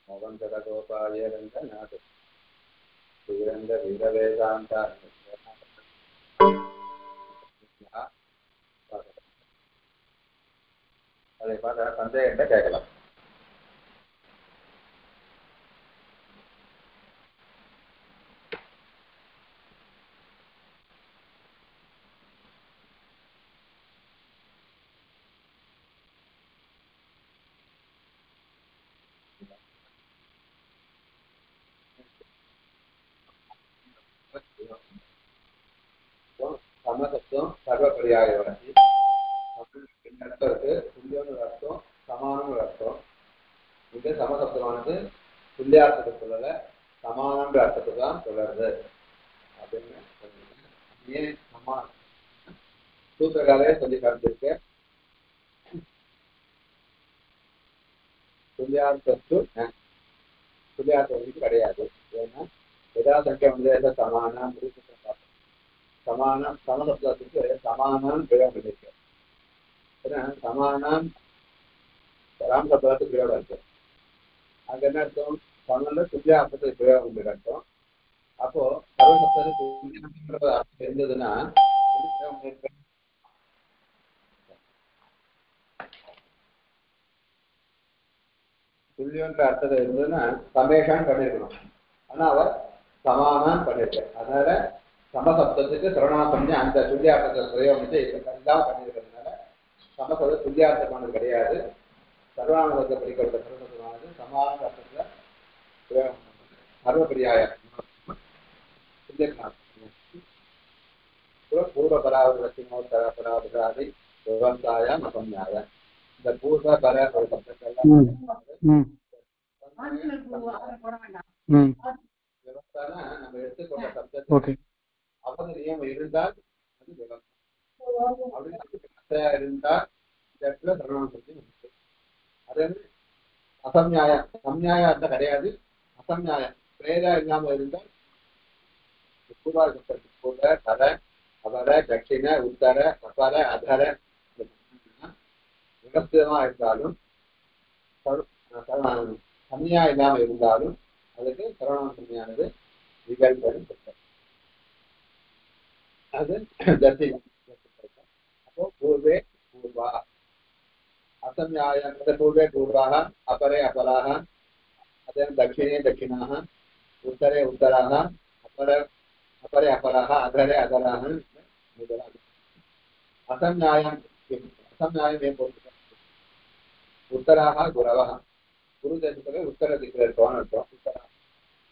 மோகந்தரகோபாய ரங்கநாத ஸ்ரீரங்க வீரவேதாந்தா அதை பார்த்த சந்தேகத்தை கேட்கலாம். சமசத்துவம் சர்வபரியாய வளர்ச்சி அர்த்தத்துக்கு துல்லியம்னு ஒரு அர்த்தம், சமானம்னு ஒரு அர்த்தம். இங்க சமசப்தமானது துல்லியார்த்தத்தை சொல்லல, சமானன்ற அர்த்தத்தை தான் சொல்றது அப்படின்னு ஏன் சமான சூத்திரக்காரே சொல்லி காமிச்சிருக்க. துல்லியார்த்தத்து துல்லியார்த்தம் கிடையாது. ஏன்னா யதாசங்கிய வந்து சமானம் சமானம் சமசப்தத்துக்கு சமானம் பிரயோகம் இருக்கு. ஏன்னா சமானம் ராமசப்தத்துக்கு பிரயோகம் இருக்கு. அங்க என்ன அர்த்தம்? சமன்ல துல்லியார்த்தத்துக்கு பிரயோகம் அர்த்தம். அப்போ சர்வசப்தத்துக்கு அர்த்தம் இருந்ததுன்னா துல்லியன்ற அர்த்தத்தை இருந்ததுன்னா சமேஷான்னு பண்ணிருக்கணும். ஆனா அவர் சமானான்னு பண்ணிருக்காரு. அதனால சமசப்தத்துக்கு சரணாசம்னு அந்த துல்லியார்த்தத்தை பிரயோகிச்சு எல்லாம் பண்ணிருக்கிறதுனால சமசப்த துல்லியார்த்தமானது கிடையாது. சர்வானுபவத்தை படிக்கிற சர்வசப்தமானது சமான அர்த்தத்துல பிரயோகம் சர்வபரியாய பூர்வ பராவர்த்தினோத்தர பராவராதி விவசாயம் அசம்யாய. இந்த பூர்வ பர ஒரு சப்தங்கள்லாம் விவசாயம்னா நம்ம எடுத்துக்கொண்ட சப்தத்துக்கு அவதரியம் இருந்தால் அது விவசாயம் அப்படின்னு இருந்தால் இந்த இடத்துல சரணாசக்தி இருக்கு. அது அசம்யாயம் சம்யாய அர்த்தம் கிடையாது. அசம்யாயம் பிரேதா இல்லாம இருந்தால் பூர்வ கர அவர தட்சிண உத்தர அபர அதர விவஸ்தமா இருந்தாலும் சம்யா இல்லாம இருந்தாலும் அதுக்கு சரணாசம்யானது நிகழ்வது அது தர்சிகம். அப்போ பூர்வே பூர்வா असम्याय पूर्वे पूर्वाः अपरे अपराः अतः दक्षिणे दक्षिणाः उत्तरे उत्तराः अपरे अपराः अधरे अधराः असम्यायम् असम्यायम् उत्तराः गुरवः गुरुदेशத்துல உத்தர திக்கில் இருக்கோம்னு அர்த்தம். உத்தரா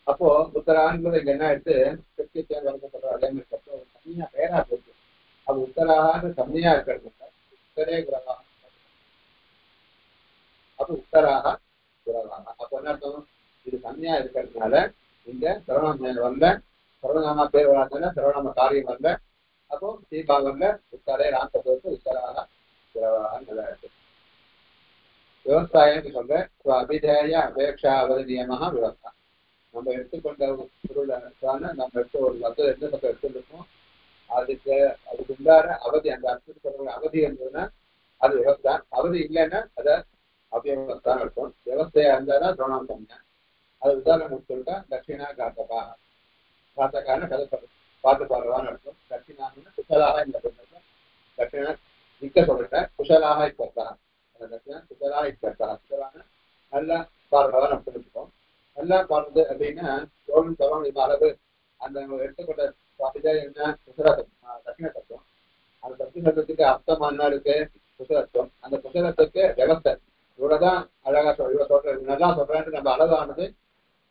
அப்போ உத்தராங்கிறது இங்க என்ன எடுத்து அதே மாதிரி சம்யா பேரா போச்சு. அது உத்தராக சம்யா இருக்கிறது உத்தரே குரவா அப்ப உத்தராக குரவாக அப்ப என்ன அர்த்தம்? இது சம்யா இருக்கிறதுனால இங்க சரவணாம வரல, சரவணாம பேர் வராதுல சரவணாம காரியம் வரல. அப்போ தீபாவல்ல உத்தரே ராமசத்துவத்து உத்தராக குரவாக நல்லா இருக்கு. விவசாயம் சொல்ற அபிதேய அபேட்சா அவதி நியம விவசாயம். நம்ம எடுத்துக்கொண்ட பொருள் நம்ம எடுத்து ஒரு சப்தம் எந்த சப்தம் எடுத்துருக்கோம் அதுக்கு உண்டான அவதி அந்த அர்த்தத்துக்கு அவதி இருந்ததுன்னா அது விவசாயம். அவதி இல்லைன்னா அதை அவ்யவஸ்தான் இருக்கும். விவஸ்தையா இருந்தாதான் சரணாசம்யா. அது உதாரணம் சொல்லிட்டா தட்சிணா காத்தகா காத்தகான்னு கதை பாட்டு பாடுவான்னு அர்த்தம். தட்சிணான்னு குஷலாக இந்த தட்சிணா நிக்க சொல்லிட்டேன் குஷலாக இப்பா தட்சிணா குஷலா இப்பா குஷலான நல்லா பாடுறவான்னு அர்த்தம் வச்சுக்கோம். நல்லா பாடுறது அப்படின்னா தோழன் தவம் அளவு அந்த எடுத்துக்கொண்ட என்ன குஷல தட்சிண தத்துவம். அந்த தட்சிண தத்துவத்துக்கு அர்த்தம் என்ன இருக்கு? குஷலத்துவம். அந்த குஷலத்துக்கு விவஸ்தை இவ்வளவுதான் அழகா இவ்வளவு சொல்றது நல்லா சொல்றேன்னு நம்ம அழகானது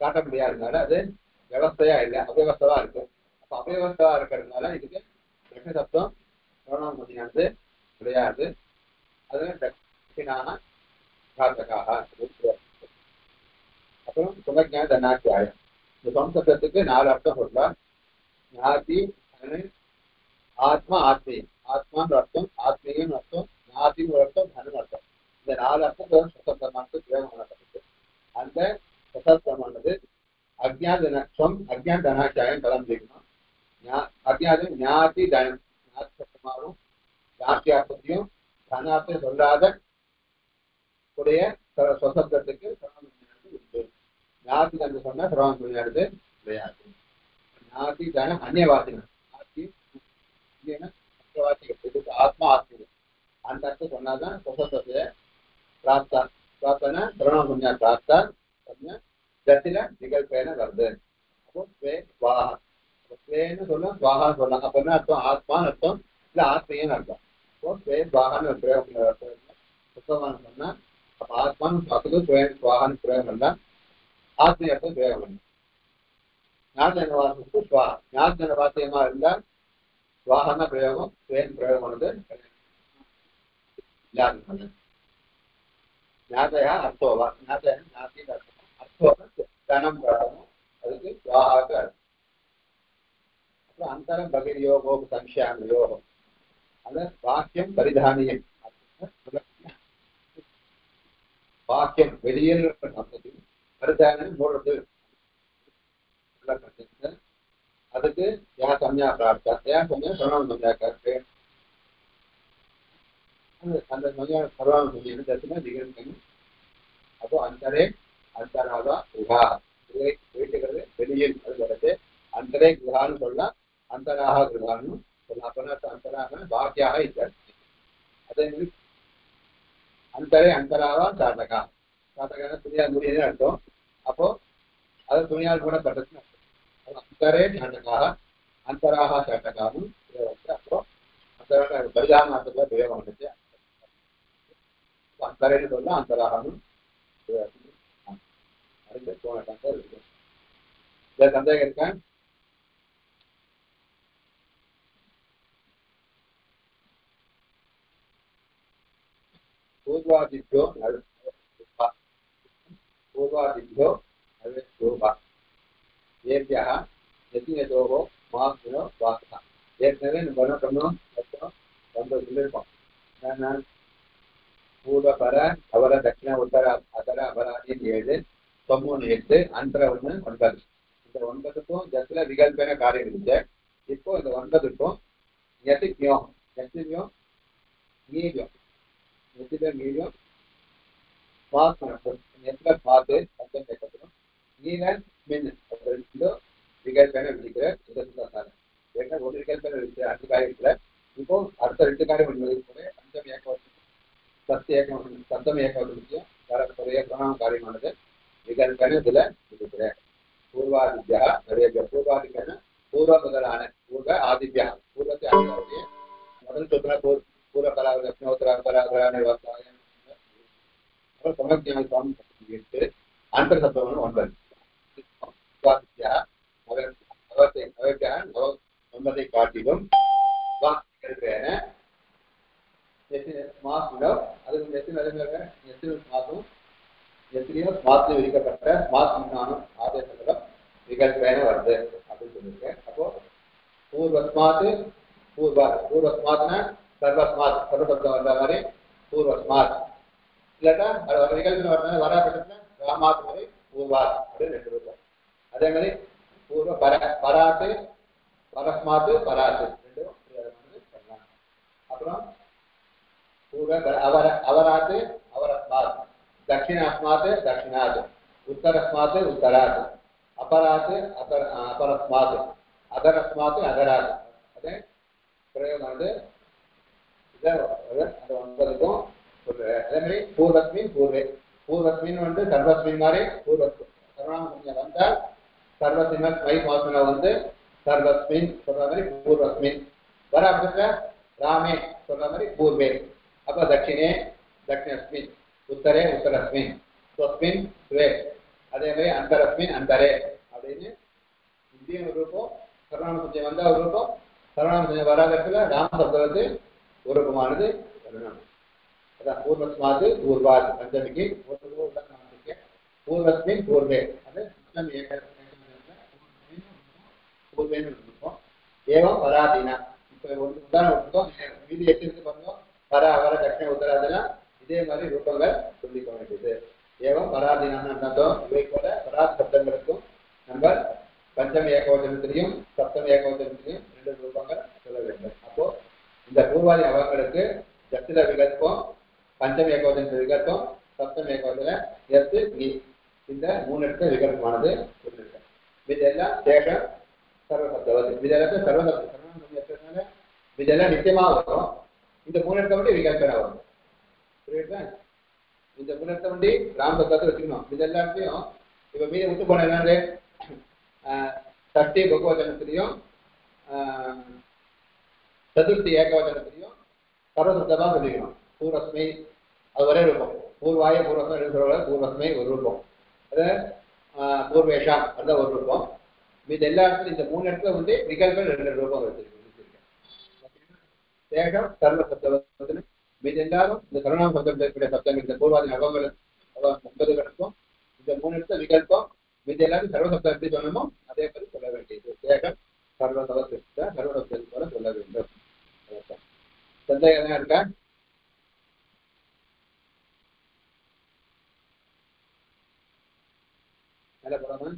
காட்ட முடியாததுனால அது விவஸ்தையா இல்லை, அவ்யவஸ்தவா இருக்கு. அப்ப அவ்யவஸ்தவா இருக்கிறதுனால இதுக்கு தட்சிண சப்தம் சரணாமதியானது கிடையாது. அது தட்சிணாக காத்தகாக. அப்புறம் சுமஜான தன்னாத்தியாயம். இந்த சம்சப்தத்துக்கு 4 அர்த்தம் சொல்றார். ஞாதி ஆத்மா ஆத்மீயம். ஆத்மான்னு அர்த்தம், ஆத்மீயம் அர்த்தம், ஞாதின்னு அர்த்தம், தனு அர்த்தம். இந்த 4 அர்த்தம் சப்தமானது பிரயோகம் பண்ணப்பட்டது. அந்த சப்தமானது அஜ்ஞாதனம் அஜ்ஞான தனாச்சாயம் கலந்துக்கணும். அஜ்ஞாதம் ஞாதி தனம் ஞாபகமாகவும் ஞாத்தியார்த்தத்தையும் தனார்த்தம் சொல்லாத உடைய சொசப்தத்துக்கு உண்டு. ஞாதி தந்து சொன்னா சிரவணம் புரியாது கிடையாது. ஞாதி தானே அந்நியவாதிகள் ஞாதி இதுக்கு ஆத்மா ஆத்மீயம் அந்த அர்த்தம் சொன்னாதான் சொசத்தை பிராப்தா பிராப்தனா சிரவணம் புண்ணியா பிராப்தா ஜத்தில விகல்பேன வருது. அப்போ ஸ்வே ஸ்வாஹா ஸ்வேன்னு சொல்லலாம் ஸ்வாஹான்னு சொல்லலாம். அப்ப என்ன அர்த்தம்? ஆத்மான்னு அர்த்தம் இல்ல ஆத்மீயன்னு அர்த்தம். அப்போ ஸ்வே ஸ்வாஹான்னு பிரயோகம் புத்தகம்னு சொன்னா அப்ப ஆத்மான்னு பார்க்கறது ஸ்வே ஸ்வாஹான்னு பிரயோகம் பண்ணா ஆத்மீய அர்த்தம் பிரயோகம் பண்ணலாம். ஞான வாசத்துக்கு ஸ்வா ஞான வாத்தியமா இருந்தா ஸ்வாஹான பிரயோகம் ஸ்வேன் பிரயோகம் பண்ணது இல்லாத ஞாதையா அர்த்தோவா ஞாதையா ஞாத்தின்னு அர்த்தம் அர்த்தோவா தனம் பிரயோகம் அதுக்கு ஸ்வாஹாக்கு அர்த்தம். அப்புறம் அந்தரம் பகிர்யோகோ சம்சயாம யோகம் அது வாக்கியம் பரிதானியம் வாக்கியம் வெளியில் பரிதானியம் மூடுறது அதுக்கு யா சம்யா பிராப்தா யா சம்யா சர்வம் சம்யாக்கு அந்த சம்யா சர்வம் சம்யா திகழ்ந்து அப்போ அந்தரே அந்தராவா குஹா வீட்டுகிறது வெளியில் அது வருது. அந்தரே குஹான்னு சொல்லலாம் அந்தராக குஹான்னு சொல்லலாம். அப்ப அந்தராக வாக்கியாக இல்லை. அதே மாதிரி அந்தரே அந்தராவா சாட்டகா சாட்டகான துணியால் முடியுதுன்னு அர்த்தம். அப்போ அது துணியால் கூட பட்டதுன்னு அர்த்தம். அந்தரே சாட்டகாக அந்தராக சாட்டகாவும் அப்போ அந்த பரிதானத்துல பிரயோகம் வந்துச்சு. அந்தரேன்னு சொல்லலாம் அந்தராகனும் சந்தேகம் இருக்கா? பூர்வாதித்யோ பூர்வாதித்யோ நவேத்யோபா ஏபியா எதினதோகோ மாசுனோ வாசா. ஏற்கனவே நம்ம என்ன பண்ணோம் ரொம்ப சொல்லியிருக்கோம். என்னன்னா பூர்வபர அவர தட்சிண உத்தர அதர அபராதின்னு 7 தொம்மூணு 8 அந்தர 1 9. இந்த 9க்கும் ஜத்துல விகல்பன காரியம் இருந்துச்சு. இப்போ இந்த 9க்கும் எத்தியம் எத்தியம் மீடியம் எத்தில மீடியம் மாசம் எத்தில பார்த்து சத்தம் கேட்கப்படும் நீல மின் விகல்பன விதிக்கிற சுதந்திரம் ஏன்னா ஒரு விகல்பன விதிக்கிற 5 காரியத்துல இப்போ அடுத்த 2 காரியம் கூட பஞ்சம் ஏக்கம் சத்திய ஏக்கம் சத்தம் ஏக்கம் வரக்கூடிய பிரணாம காரியமானது விகல்பன இதுல விதிக்கிற பூர்வாதித்யா நிறைய பேர் பூர்வாதித்யான பூர்வ முதலான பூர்வ ஆதித்யா பூர்வத்தை ஆதித்ய முதல் சொத்துல பூர்வ பராவ தட்சிணோத்தர பராவரான சமஜான சுவாமி 8 அந்த சத்தம் 9 பூர்வாதித்யா அவத்தை காட்டிலும் மாசம் விதிக்கப்பட்ட மாசம் ஆதேசங்களும் விகல்பேன வருது அப்படின்னு சொல்லியிருக்கேன். அப்போ பூர்வஸ்மாத் பூர்வஸ்மாத்னா சர்வஸ்மாத் சர்வசப்தம் வந்த மாதிரி பூர்வஸ்மாத் இல்லாட்டா விகல்பன வர்றது வராபட்டத்துல ராமாத் மாதிரி பூர்வாத் அப்படின்னு 2 இருக்கும். அதே மாதிரி பூர்வ பராத்து பரஸ்மாத்து பராத்து 2 சொல்லலாம். அப்புறம் அவராத்து அவரஸ்மாத் தட்சிணாஸ்மாத் தட்சிணாத் உத்தரஸ்மாத் உத்தராத் அபராத் அபரஸ்மாத் அதரஸ்மாத் அதராத். அதே பிரயோகமானது அந்த 9க்கும் சொல்றேன். அதே மாதிரி பூர்வஸ்மின் பூர்வே பூர்வஸ்மின் சர்வஸ்மின் மாதிரி பூர்வஸ்மின் சர்வநாம வந்தால் சர்வஸ்மின் மை மாசன சர்வஸ்மின் சொல்ற மாதிரி பூர்வஸ்மின் வராபத்துல ராமே சொல்ற மாதிரி பூர்வே. அப்ப தட்சிணே தட்சிணஸ்மின் உத்தரே உத்தரஸ்மின் ஸ்வஸ்மின் ஸ்வே. அதே மாதிரி அந்தரஸ்மின் அந்தரே அப்படின்னு இந்தியும் ஒரு ரூபம் சர்வநாம சஞ்சயம் வந்தா ஒரு ரூபம் சர்வநாம சஞ்சயம் வராதத்துல ராம சப்தத்து ஒரு ரூபமானது சொல்லணும். அதான் பூர்வஸ்மாது பூர்வாத் பஞ்சமிக்கு பூர்வஸ்மின் பூர்வே அது பூர்வேன்னு இருக்கும். ஏவம் பராதீனா இப்ப ஒரு உதாரணம் கொடுத்தோம். மீதி 8 பண்ணோம் பர அவர தட்சிண உத்தராதெல்லாம் இதே மாதிரி ரூபங்கள் சொல்லிக்க வேண்டியது. ஏவம் பராதீனான்னு அர்த்தம். இவை போல பராத் சப்தங்களுக்கும் நம்ம பஞ்சம ஏகவச்சனத்திலையும் சப்தம ஏகவச்சனத்திலையும் 2 ரூபங்கள் சொல்ல வேண்டும். அப்போ இந்த பூர்வாதி அவங்களுக்கு ஜத்தில விகல்பம் பஞ்சம ஏகவச்சன விகல்பம் சப்தம ஏகவச்சன எத்து நீ இந்த மூணு இடத்துல விகல்பமானது சொல்லியிருக்கேன். இதெல்லாம் சேஷ சர்வசப்தவது. இதெல்லாம் சர்வசப்தனால இதெல்லாம் நிச்சயமா வரும். இந்த மூணு இடத்த மட்டும் விகல்பனா வரும். புரியுதா? இந்த மூணு இடத்த வண்டி ராமசப்தத்தை வச்சுக்கணும். இதெல்லாத்தையும் இப்ப மீது விட்டு போன என்னது சஷ்டி பகவச்சனத்திலையும் சதுர்த்தி ஏகவச்சனத்திலையும் சர்வசப்தமா சொல்லிக்கணும். பூர்வஸ்மை அது ஒரே ரூபம். பூர்வாய பூர்வஸ்மை ரெண்டு சொல்லுவாங்க. பூர்வஸ்மை ஒரு ரூபம், அது பூர்வேஷாம் அதுதான் ஒரு ரூபம். மீது எல்லா இடத்துலையும் இந்த மூணு இடத்துல வந்து விகல்பம் ரெண்டு ரூபம் வச்சிருக்கேன். சேஷம் சர்வசப்தம். மீது எல்லாரும் இந்த சரணாம சப்தம் இருக்கக்கூடிய சப்தங்கள் இந்த பூர்வாதி நவங்கள் 9 இருக்கும். இந்த மூணு இடத்துல விகல்பம். மீது எல்லாரும் சர்வசப்தம் எப்படி சொல்லணுமோ அதே மாதிரி சொல்ல வேண்டியது. சேஷம் சர்வசப்த சர்வசப்தம் போல சொல்ல வேண்டும். சந்தேகம் இருக்கா? மேல போடாம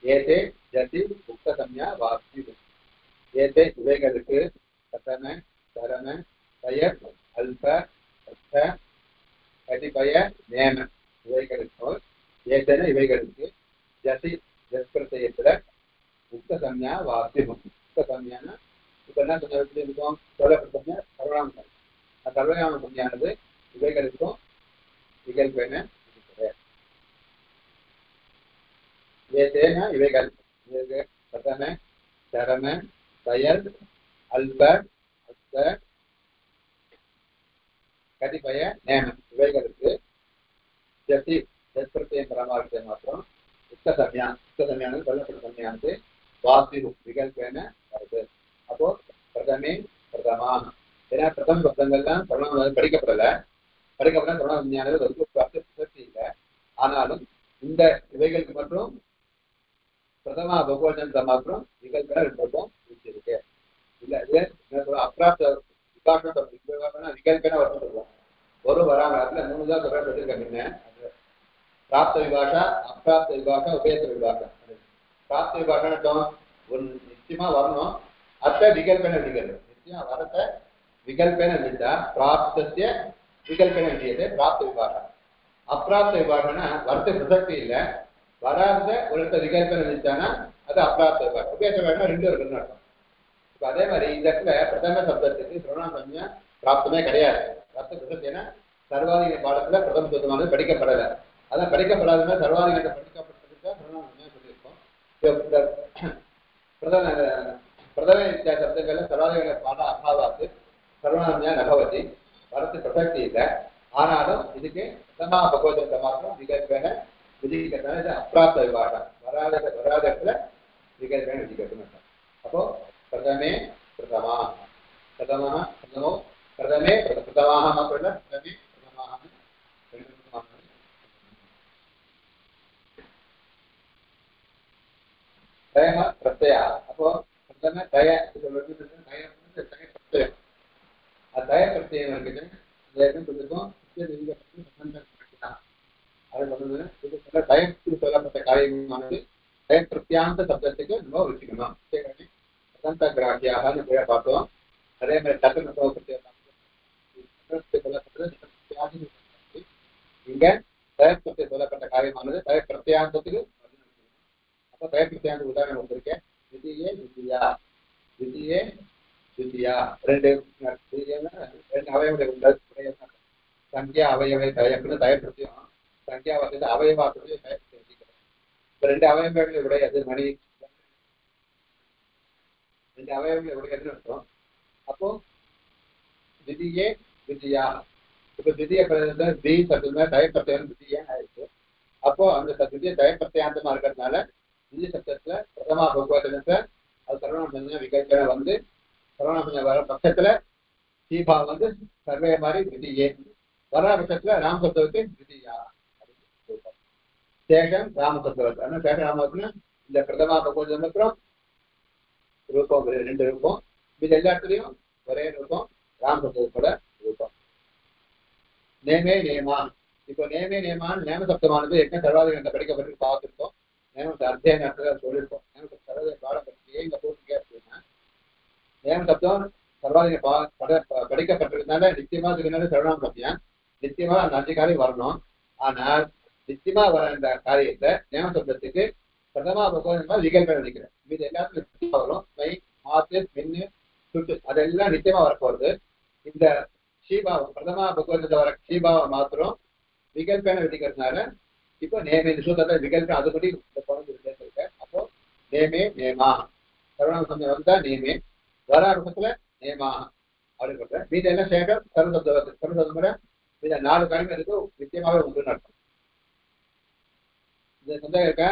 ஏதே ஜதி உக்த சம்யா வாசி. ஏதே இவைகளுக்கு சதன சரண பெயர் அல்ப அர்த்த கதிபய நேம இவைகளுக்கு ஏதேன இவைகளுக்கு ஜதி ஜஸ்பிரதயத்துல உக்த சம்யா வாசியம். உக்த சம்யானா இப்ப என்ன சொல்லியிருக்கோம்? சொல்லப்பட்ட சர்வநாம சர்வநாம சம்யானது இவைகளுக்கும் விகல்பேன ஏதேன இவைகள் பிரதம சரண பெயர் அல்ப அர்த்த கதிபய நேம இவைகளுக்கு ஜதி ஜஸ்பிரத்தியம் பரமார்த்தம் மாத்திரம் உக்த சம்யானது சொல்லப்பட்ட சம்யானது வாசி விகல்பேன வருது. அப்போ பிரதமே பிரதமா. ஏன்னா பிரதம சப்தங்கள்லாம் சரணம் படிக்கப்படல. சரணம் சம்யானது இல்லை. ஆனாலும் இந்த இவைகளுக்கு மட்டும் பிரதமா பகவச்சனத்தை மாத்திரம் விகல்பன ரெண்டு இருக்கு. இல்ல இது என்ன சொல்ல அப்பிராப்த விபாஷம் விகல்பன வருஷம் சொல்லுவோம். ஒரு வராம அதுல 3 தான் சொல்லிருக்க. முன்ன பிராப்த விபாஷா, அப்பிராப்த விபாஷா, உபேச விபாஷா. பிராப்த விபாஷம் ஒரு நிச்சயமா வரணும். அத்த விகல்பன விகல்பம் நிச்சயமா வரத்த விகல்பன விட்டா பிராப்தத்திய விகல்பன விதியது பிராப்த விபாஷா. அப்பிராப்த விபாஷனா வருத்த பிரசக்தி இல்லை. வராத ஒரு இடத்த விகல்பனை விதிச்சானா அது அப்பிராப்த விபாஷம். உபேச விபாஷம் ரெண்டு இருக்குன்னு அர்த்தம். இப்போ அதே மாதிரி இந்த இடத்துல பிரதம சப்தத்துக்கு சர்வநாம சம்யா பிராப்தமே கிடையாது. வருத்த பிரசக்தி ஏன்னா சர்வாதிக பாடத்துல பிரதம சப்தமானது படிக்கப்படலை. அதான் படிக்கப்படாத சர்வாதிகத்தை படிக்கப்பட்டதுக்கு சர்வநாம சம்யா சொல்லியிருக்கோம். பிரதம பிரதம வித்யா சப்தங்கள்ல சர்வாதிக பாட அபாவாத்து சர்வநாம நபவதி. வரத்து பிரசக்தி இல்லை. ஆனாலும் இதுக்கு பிரதமா பகவதத்தை மாத்திரம் விகல்பன விதிக்கிறதுனால இது அப்பிராப்த விபாஷம். வராத இடத்துல விகல்பன விதிக்கிறது. அப்போ பிரதமே பிரதமா பிரதம பிரதமோ பிரதமே பிரதமாக மாத்திரம் இல்லை. பிரதமே பிரதமாக தய பிரத்யா. அப்போ பிரதம தய பிரத்யம். தய பிரத்யம் இருக்குது. சொல்லிருக்கோம். அது சொல்றது தயத்துக்கு சொல்லப்பட்ட காரியமானது தய பிரத்யாந்த சப்தத்துக்கு நம்ம வச்சுக்கணும். பிரதந்த கிராகியாகனு பேரை பார்த்தோம். அதே மாதிரி டக்குன்னு சொல்லப்பட்டது இங்க தயப்பத்தை சொல்லப்பட்ட காரியமானது தய பிரத்யாந்தத்துக்கு. அப்ப தய பிரத்யாந்த உதாரணம் கொடுத்திருக்கேன். விதியே விதியா விதியே விதியா ரெண்டு அவயவுடைய சங்கியா அவயவை தயப்புன்னு தயப்பிரத்தியம். சங்கியா வந்து அவயவாக்குடைய தயப்பிரத்தியம். ரெண்டு அவயவங்களை உடையது மணி ரெண்டு அவயவங்களை உடையதுன்னு அர்த்தம். அப்போ விதியே விதியா. இப்ப திதிய தி சப்தமே தயப்பிரத்தியம் விதியே ஆயிடுச்சு. அப்போ அந்த திதிய தயப்பிரத்தியாந்தமா இருக்கிறதுனால விதி சப்தத்துல பிரதமா பகவதனத்தை அது சர்வநாம விகல்பனை வந்து சர்வநாம வர பட்சத்துல தீபா வந்து சர்வே மாதிரி விதியே வர பட்சத்துல ராமசப்தத்துக்கு விதியா சேஷம் ராமசப்தவத்து. ஆனா சேஷ ராமத்துல இந்த பிரதமா பகவதம் மாத்திரம் ரூபம் ரெண்டு ரூபம். இது எல்லா இடத்துலையும் ஒரே ரூபம் ராமசப்தத்தோட ரூபம். நேமே நேமா இப்போ நேமே நேமான் நேம சப்தமானது என்ன சர்வாதிகாரத்தை படிக்கப்பட்டு பார்த்துருக்கோம். நேம அத்தியாய நேரத்தில் சொல்லியிருக்கோம். நேம சர்வாதிகார பாடம் பற்றி இங்க போட்டு அப்படின்னா நேம சப்தம் சர்வாதிக படிக்கப்பட்டிருந்தால நிச்சயமா இதுக்கு சர்வநாம சத்தியம் நிச்சயமா அந்த 5 காரியம் வரணும். ஆனால் நிச்சயமா வர அந்த காரியத்தை நேம சப்தத்துக்கு பிரதமா பகவான் விகல்பம் நினைக்கிறேன். இது எல்லாத்துக்கும் நிச்சயமா வரும். மை மாத்து மின்னு சுட்டு அதெல்லாம் நிச்சயமா வரப்போகுது. இந்த ஸ்ரீபாவம் பிரதமா பகவதத்தை வர ஸ்ரீபாவம் மாத்திரம் விகல்பேன விதிக்கிறதுனால இப்போ நேமே இந்த சூத்திரத்தை விகல்பம் அது படி இருக்கேன். அப்போ நேமே நேமா சர்வநாம சமயம் வந்தா நேமே வர அர்த்தத்துல நேமா அப்படி சொல்றேன். மீது என்ன சேகம் சர்வசப்தம் இந்த 4 காரியம் இருக்கு நிச்சயமாவே உண்டு நடக்கும். இந்த சந்தேகம் இருக்கா?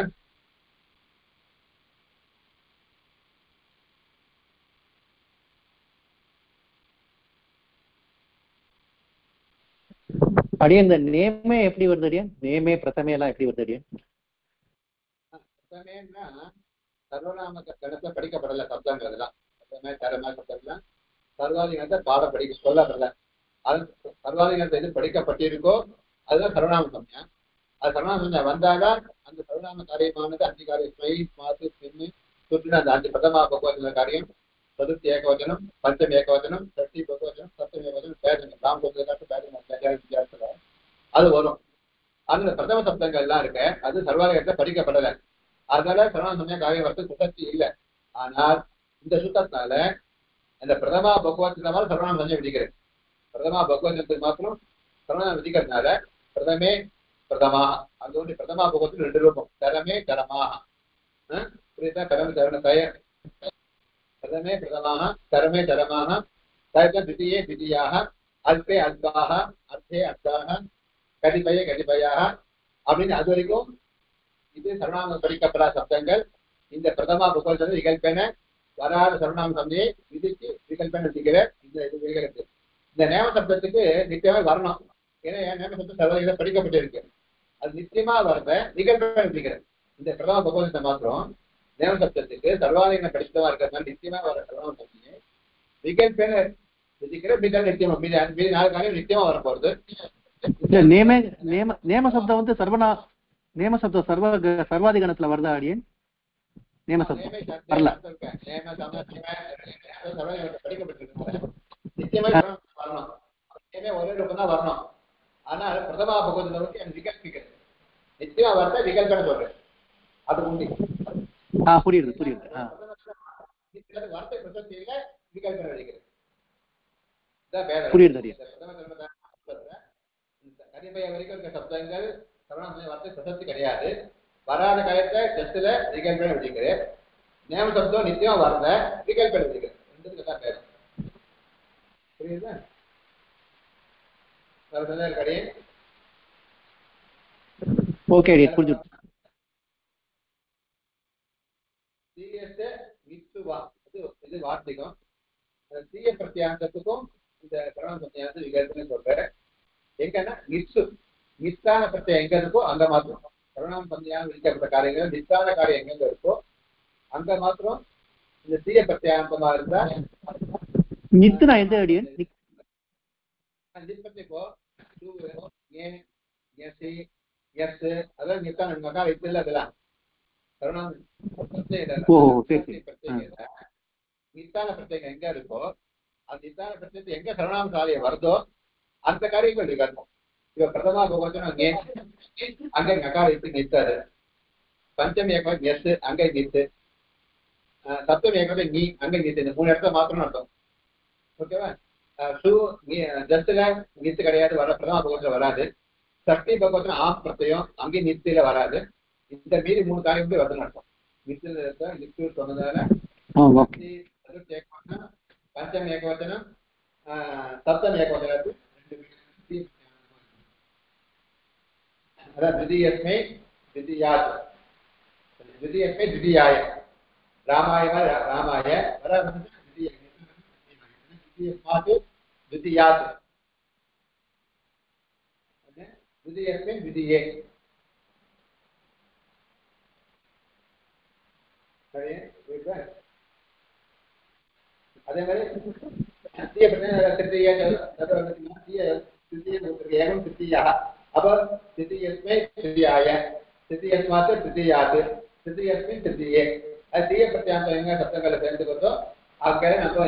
அடியே இந்த நேமே எப்படி வருது அடியா? நேமே பிரதமே எல்லாம் எப்படி வருது அடியா? பிரதமேன்னா சர்வநாம கணத்துல படிக்கப்படல சப்தங்கிறதுலாம் பிரதமே தரமா சப்தம்லாம் சர்வாதிகாரத்தை பாடம் படிக்க சொல்லப்படல. அது சர்வாதிகாரத்தை எது படிக்கப்பட்டிருக்கோ அதுதான் சர்வநாம சமயம். அது சர்வநாம சமயம் வந்தாதான் அந்த சர்வநாம காரியமானது 5 காரியம் ஸ்மை மாத்து பின்னு சுற்றுன அந்த 5 பிரதமா பகவத்தின காரியம் சதுர்த்தி ஏகவச்சனம் பஞ்சமி ஏகவச்சனம் சஷ்டி பகவச்சனம் சப்தமி ஏகவச்சனம் பேதனம் ராம் வித்தியாசத்துல அது வரும். அதுல பிரதம சப்தங்கள் எல்லாம் இருக்கு. அது சர்வாதிகாரத்தை படிக்கப்படலை. அதனால சர்வநாம சமயம் காரியம் வரது சுத்தத்தி இல்லை. ஆனால் இந்த சுத்தத்தினால அந்த பிரதமா பகவத்தினால சர்வநாம சமயம் விதிக்கிறது. பிரதமா பகவத்துக்கு மாத்திரம் சர்வநாமம் விதிக்கிறதுனால பிரதமே பிரதமா அது வந்து பிரதமா பகவத்துக்கு 2 ரூபம் தரமே தரமாக புரியுதா? தரமே தரண தய பிரதமே பிரதமாக தரமே தரமாக தயத்த திதியே திதியாக அல்பே அல்பாக அர்த்தே அர்த்தாக கதிபய கதிபயாக அப்படின்னு அது வரைக்கும் இது சர்வநாமம் படிக்கப்படாத சப்தங்கள். இந்த பிரதமா பகவத் விகல்பன வராத சர்வநாம சமயை விதிச்சு விகல்பன விதிக்கிற இந்த இது விகல்பு இந்த நேம சப்தத்துக்கு நிச்சயமா வரணும். ஏன்னா நேம சப்தம் சர்வதிகாரம் படிக்கப்பட்டிருக்கு. அது நிச்சயமா வரத விகல்பன விதிக்கிறது. இந்த பிரதம பகவத்தை மாத்திரம் நேம சப்தத்துக்கு சர்வாதிகாரம் படித்தமா இருக்கிறதுனால நிச்சயமா வர சர்வநாம சமயை விகல்பன விதிக்கிற மிக நிச்சயமா மீது 4 காரியம் நிச்சயமா வரப்போறது. நேம சப்தம் வந்து நேம சப்தம் சர்வாதிகரணத்துல வருதா அடியேன்? நேம சப்தம் வரல. படிக்கப்பட்டிருக்கு நிச்சயமா வரணும். ஒரே ரூபம் தான் வரணும். ஆனால் பிரதமா பகவத்தை விகல்பிக்கிறது நிச்சயமா வரத விகல்பன சொல்றேன். அது உண்மை. புரியுது வார்த்தை பிரசக்தியில விகல்பன அடிக்கிறது. புரியுது அடியே. கதிபய வரைக்கும் இருக்க சப்தங்கள் சர்வநாம வார்த்தை பிரசக்தி கிடையாது. வராத காலத்தை ஜஸ்ட்ல விகல்பன விதிக்கிறது. நேம சப்தம் நிச்சயமா வரல விகல்பன விதிக்கிறது. ரெண்டுத்துக்கு தான் பேரும். புரியுதா? ஓகே அடியே புரிஞ்சுது. இது வார்த்திகம். தீய பிரத்யாந்தத்துக்கும் இந்த சர்வநாம சமயம் விகல்பனை சொல்றேன். எங்கன்னா நித்தான பிரச்சனை எங்க இருக்கோ அங்க மாத்திரம் சர்வநாம சமயம் விதிக்கப்பட்ட காரியங்கள் நித்தான காரியம் எங்க இருக்கோ அங்க மாத்திரம் இந்த தீய பிரத்யாந்தமா இருந்தா நித்துனா எந்த அடியே? இப்போ அதெல்லாம் நித்தான மகால் இது இல்ல அதெல்லாம் சர்வநாம நித்தான பிரத்யேகம் எங்க இருக்கோ அந்த நித்தான பிரத்யேகத்தை எங்க சர்வநாம காரியம் வருதோ அந்த காரியங்கள் விகல்பம். இப்ப பிரதமா பகவச்சனம் அங்க நகார இட்டு நித்தாரு. பஞ்சமி ஏகம் எஸ் அங்க நித்து. சப்தமி ஏகத்தை நீ அங்க நித்து. இந்த 3 இடத்துல மாத்திரம் அர்த்தம். ஓகேவா? ஜஸ்ட்ல நித்து கிடையாது. வர பிரதமா பகவத்துல வராது. சக்தி பகவத்துல ஆம் பிரத்யம் அங்கே நித்தில வராது. இந்த மீறி 3 காரியம் போய் வருதுன்னு அர்த்தம். நித்துல நித்து சொன்னதால பஞ்சமி ஏகவச்சனம் சப்தமி ஏகவச்சனம் द्वितीयस्मै द्वितीयात् द्वितीयस्मै द्वितीयाय रामाय द्वितीयस्मात् द्वितीयात् द्वितीयस्मै द्वितीये அதே மாதிரி तृतीय तृतीय तृतीय एवं तृतीयः அப்ப திதியஸ்மை திதியாய, திதியஸ்மாத் திதியாத், திதியஸ்மின் திதியே. அது தீய பிரத்யாந்தம் எங்க சப்தங்களை சேர்ந்துக்கிறதோ அங்கே நம்ம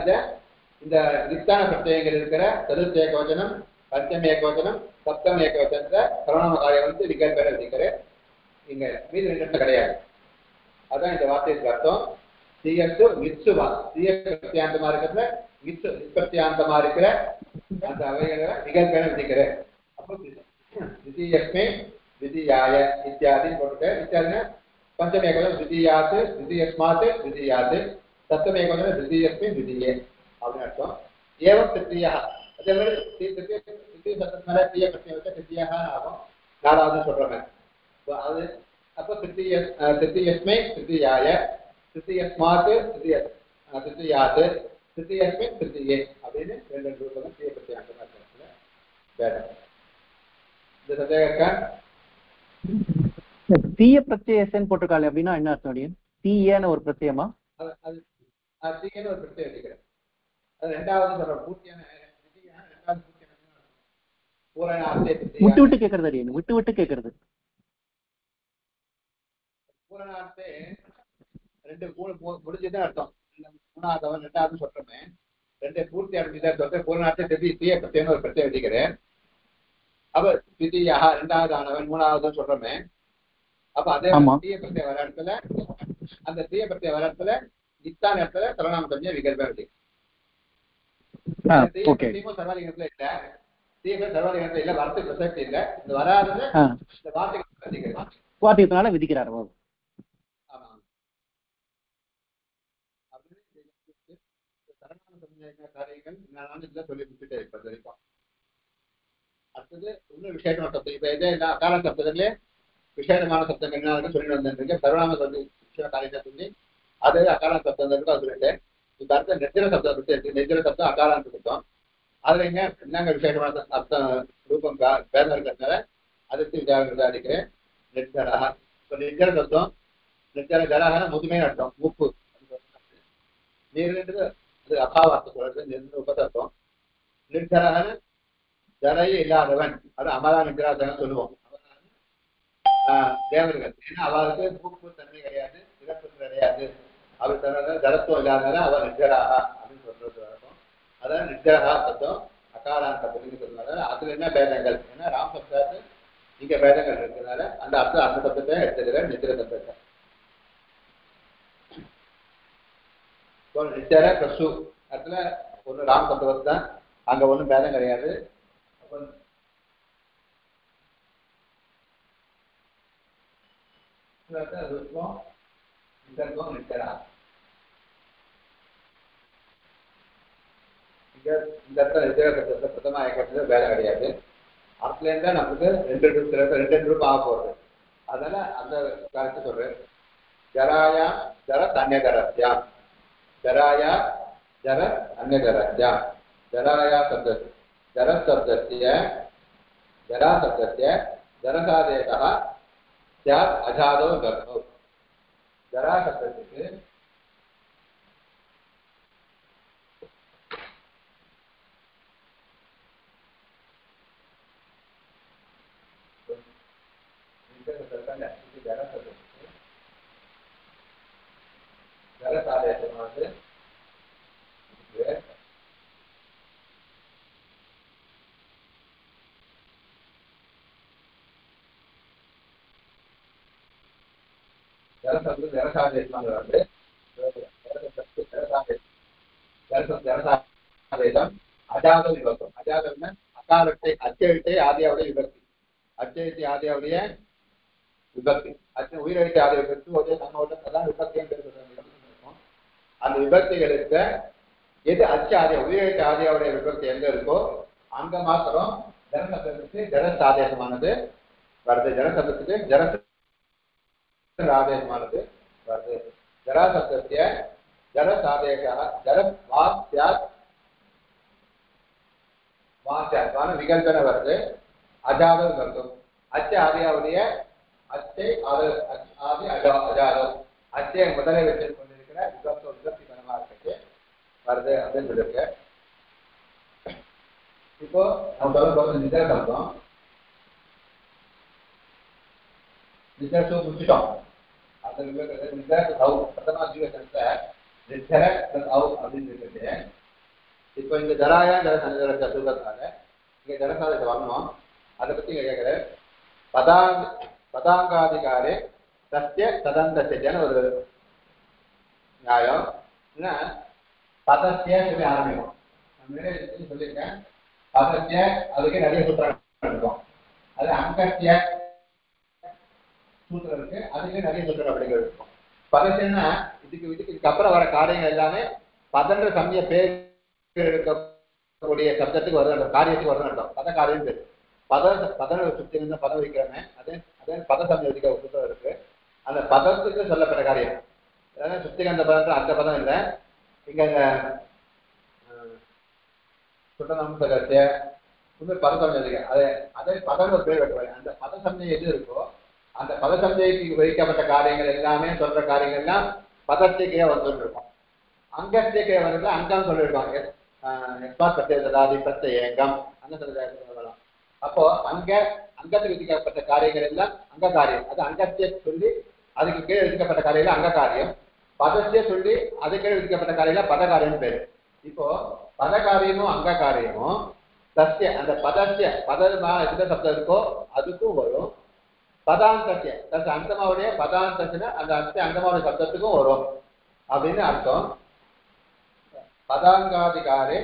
இந்த நித்தான பிரத்யங்கள் இருக்கிற சதுர்த்தி ஏகவச்சனம், பஞ்சமி ஏகவச்சனம், சப்தம ஏகவச்சனத்தை சர்வநாம காரியம் வந்து விகல்பேன விதிக்கிறேன். இங்க மீது ரெண்டு கிடையாது. அதான் இந்த வார்த்தைக்கு அர்த்தம். தீயத்து மிச்சுவா, தீய பிரத்யாந்தமா இருக்கிற மிச்சு நிஷ்பிரத்யாந்தமா இருக்கிற அந்த அவைகளை விகல்பேன விதிக்கிறேன். அப்போ திதியஸ்மை திதியாய இத்தியாதி போட்டு இத்தியாதினா பஞ்சமி ஏகவச்சனம் திதியாத், திதியஸ்மாத் திதியாத், சப்தம ஏகவச்சனம் திதியஸ்மை திதியே அப்படின்னு அர்த்தம். ஏவம் திருத்தியா, அதே மாதிரி திருத்திய சத்தத்தினால தீய பிரச்சனை வச்சா திருத்தியாக ஆகும். நாலாவது சொல்றேன். அது அப்போ திருத்தியஸ்மை திருத்தியாய, திருத்தியஸ்மாத் திருத்தியாத், திருத்தியஸ்மை திருத்தியே அப்படின்னு ரெண்டு ரூபம் தீய பிரத்யாந்தமா இருக்கிறதுல வேதம். இந்த சந்தேகம் இருக்கா? தீய பிரத்யேசன் போட்டிருக்காள் அப்படின்னா என்ன அர்த்தம்? தீயன்னு ஒரு பிரத்யமா? அது தீயன்னு ஒரு பிரத்யம் வச்சுக்கிறேன். அது ரெண்டாவது சொல்ற பூர்த்தியான ரெண்டாவது பூர்த்தியான பூரணார்த்தே விட்டு விட்டு கேட்கறது அடியேன், விட்டு விட்டு கேட்கறது. பூரணார்த்தே ரெண்டு முடிஞ்சுதான் அர்த்தம். மூணாவது ரெண்டாவது சொல்றமே ரெண்டு பூர்த்தி அடைஞ்சுதான் சொல்றேன். பூரணார்த்தே தீய பிரத்யம்னு ஒரு பிரத்யம் வச்சுக்கிறேன். அப்ப திதியாக ரெண்டாவது ஆனவன் மூணாவது சொல்றமே. அப்ப அதே தீய பிரத்யம் வர இடத்துல அந்த தீய பிரத்யம் வர இடத்துல நித்தான இடத்துல சர்வநாம சம்ஞை விகல்பம் இருக்கு. சர்வாதிகத்துல இல்ல, தீய சர்வாதிகத்துல இல்ல, வார்த்தை பிரசக்தி இல்ல. இந்த வராதது இந்த வார்த்தைனால விதிக்கிறார். ஆமா. சர்வநாம சம்ஞை காரியங்கள் நான் இதுல சொல்லி கொடுத்துட்டே இருப்பது வரைக்கும். அடுத்தது இன்னும் விசேஷமான சப்தம். இப்ப இதே அகால சப்தத்திலே விசேஷமான சப்தம் என்ன சொல்லி வந்திருக்கேன். சர்வநாம விஷய காரியத்தை சொல்லி அது அகால சப்தம் அது சொல்லிட்டேன். இப்ப அடுத்த நெஜர சப்தம் பத்தி இருக்கு. நெஜர சப்தம் அகாலான்னு சப்தம். அதுல என்னங்க விசேஷமான அர்த்தம் ரூபம் பேதம் இருக்கிறதுனால அதுக்கு விசாரிக்கிறேன். நெஜரா இப்ப நெஜர சப்தம் நெஜர ஜராகன முதுமையான அர்த்தம் உப்பு. நீர்ன்றது அது அபாவார்த்தம் சொல்றது உபதர்த்தம். நிர்ஜராகன ஜரையே இல்லாதவன், அது அமரா நிஜராசன் சொல்லுவோம். தேவர்கள் ஏன்னா அவருக்கு மூப்பு தன்மை கிடையாது, இறப்பு கிடையாது. அவர் தன்ன ஜலத்துவம் இல்லாதனால அவர் நிர்ஜராகா அப்படின்னு சொல்றது வழக்கம். அதான் நிர்ஜரகா சப்தம் அகாலான் சப்தம் சொல்றதுனால அதுல என்ன பேதங்கள், ஏன்னா ராம் சப்தாத்து இங்க பேதங்கள் இருக்கிறதுனால அந்த அர்த்தம் அந்த சப்தத்தை எடுத்துக்கிற நிஜர சப்தத்தை. நிஜர பிரசு இடத்துல ஒண்ணு ராம் சப்தம் தான், அங்க ஒண்ணும் பேதம் கிடையாது. பிரதமா ஏகத்துல வேலை கிடையாது. அதுல இருந்தா நமக்கு ரெண்டு ரூபம் ஆக போறது. அதனால அந்த காலத்தை சொல்றேன். ஜராயா ஜர அந்நியதரஸ்யா, ஜராயா ஜர அந்நியதரஸ்யா, ஜராயா சப்த ஜர சப்தஸ்ய ஜரா சப்தஸ்ய ஜரசாதேசः ஸ்யாத் அஜாதோ கர்த்தோ. ஜரா சப்தத்துக்கு ஜரசாதேசமானது ஜரசாதேசம் அஜாத விபக்தம். அஜாதம்னா அகாலத்தை அச்செழுத்தை ஆதியாவுடைய விபக்தி, அச்செழுத்தை ஆதியாவுடைய விபக்தி, உயிரெழுத்தை ஆதிய விபக்தி அதான் விபக்தி என்று இருக்கும். அந்த விபக்திகளுக்கு எது அச்ச ஆதிய உயிரெழுத்து ஆதியாவுடைய விபக்தி எங்க இருக்கோ அங்க மாத்திரம் ஜனசப்தத்துக்கு ஜரசாதேசமானது வருது. ஜனசப்தத்துக்கு ஜரச ஆதேசமானது வருது. ஜராசப்தஸ்ய ஜரசாதேசः ஜரத் வாஸ்யாத் வாஸ்யாத்வான விகல்பன வருது. அஜாத விகல்பம் அச்ச ஆதியாவுடைய அச்சை ஆதி அஜாதம் அச்சை முதலை வச்சு கொண்டிருக்கிற விபக்தி கனமா இருக்கு வருது அப்படின்னு சொல்லியிருக்க. இப்போ நம்ம சொல்ல போது நிஜ சப்தம். நித்தரசு முடிச்சிட்டோம். அந்த நித்தர அவு பிரதமா ஜீவகத்துல நித்தர அவு அப்படின்னு இருக்குது. இப்போ இந்த ஜராயா ஜலசஞ்சரத்தை சொல்றதுனால இங்க ஜலசாதத்தை வரணும். அதை பத்தி இங்க கேட்கிறேன். பதாங்காதிகாரே சத்திய சதந்தத்தியான ஒரு நியாயம். பதத்திய சொல்லி ஆரம்பிக்கும். நான் நிறைய சொல்லியிருக்கேன். பதத்திய அதுக்கு நிறைய சூத்திரம் இருக்கும். அது அங்கத்திய சூத்திரம் இருக்கு, அதுக்கு நிறைய சூத்திரம் அப்படிங்கிறது இருக்கும். பதத்தியன்னா இதுக்கு அப்புறம் வர காரியங்கள் எல்லாமே பதன்ற சமய பேர் இருக்கக்கூடிய சப்தத்துக்கு வருது, காரியத்துக்கு வருதுன்னு அர்த்தம். பத காரியம் பேர். பதன சுத்தி இருந்த பதம் வைக்கிறோமே அதே பத சமயம் வைக்கிற ஒரு சூத்திரம் இருக்கு. அந்த பதத்துக்கு சொல்லப்பட்ட காரியம் சுத்திகந்த பதம் அந்த பதம் இல்லை. இங்க சுட்டநம்சகத்திய பத சமயம் இருக்கு. அதே பதம் ஒரு பேர் வைக்க. அந்த பத சமயம் எது இருக்கோ அந்த பத சமயத்துக்கு வைக்கப்பட்ட காரியங்கள் எல்லாமே சொல்ற காரியங்கள் எல்லாம் பதத்துக்கே வந்துட்டு இருக்கும். அங்கத்துக்கே வந்து அங்கம் சொல்லிருக்காங்க. பிரத்யேகதாதி பிரத்யேகம் அந்த சொல்லலாம். அப்போ அங்கத்துக்கு விதிக்கப்பட்ட காரியங்கள் எல்லாம் அங்க காரியம். அது அங்கத்தை சொல்லி அதுக்கு கீழே விதிக்கப்பட்ட காரியம் அங்க காரியம். பதத்தை சொல்லி அதுக்கு கீழே விதிக்கப்பட்ட காரியம் பத காரியம் பேரு. இப்போ பத காரியமும் அங்க காரியமும் சத்திய அந்த பதத்திய பதமா எந்த சப்தம் இருக்கோ அதுக்கும் வரும். பதாந்தத்திய அந்தமாவுடைய பதாந்தத்தின அந்த அந்தமாவுடைய சப்தத்துக்கும் வரும் அப்படின்னு அர்த்தம். பதாங்காதிகாரே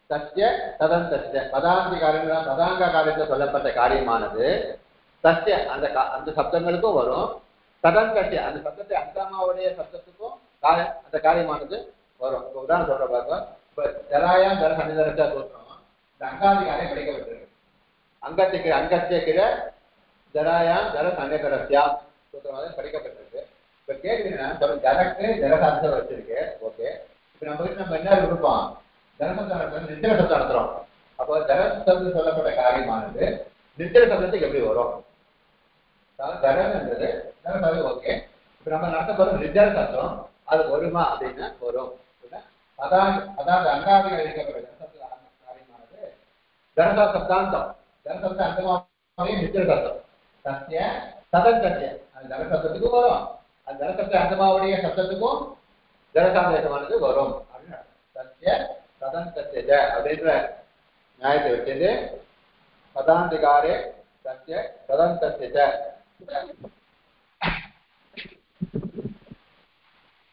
சத்திய ததந்தத்திய பதாந்திகாரங்க பதாங்க காரியத்தை சொல்லப்பட்ட காரியமானது சத்திய அந்த சப்தங்களுக்கும் வரும். ததந்தத்திய அந்த சப்தத்தை அந்தமாவுடைய சப்தத்துக்கும் அந்த காரியமானது வரும். இப்போ உதாரணம் சொல்ற பார்க்க இப்ப ஜராயா ஜர சன்னிதரத்தை சொல்றோம். இந்த அங்காதிகாரம் படிக்கப்பட்டிருக்கு. அங்கத்திய கீழே ஜராயா ஜர சன்னிதரத்தியா சொல்ற படிக்கப்பட்டிருக்கு. இப்ப கேட்குறீங்கன்னா ஜரக்கு ஜலசாந்தம் வச்சிருக்கு. ஓகே, இப்ப நம்ம என்ன இருப்போம் ஜலசப்தம் நித்திர சப்தம் நடத்துறோம். அப்போ ஜலசப்தம் சொல்லப்பட்ட காரியமானது நித்திர சப்தத்துக்கு எப்படி வரும்? ஜலன்றது ஜலசாதம். ஓகே, இப்ப நம்ம நடத்த போற நித்திர சப்தம் அது வருமா அப்படின்னா வரும். அதாவது அங்காதிகள் அளிக்கப்பட்ட காரியமானது ஜலசா சப்தாந்தம். ஜலசப்த அந்தமாவே நித்திர சப்தம் சத்திய சதன் சத்திய அது ஜலசப்தத்துக்கும் வரும். அந்த ஜலசப்த அந்தமாவுடைய சப்தத்துக்கும் ஜலசாதேசமானது வரும் அப்படின்னு சத்திய சதந்தத்திய அப்படின்ற நியாயத்தை வச்சது. பதாந்திகாரே சத்திய சதந்தத்திய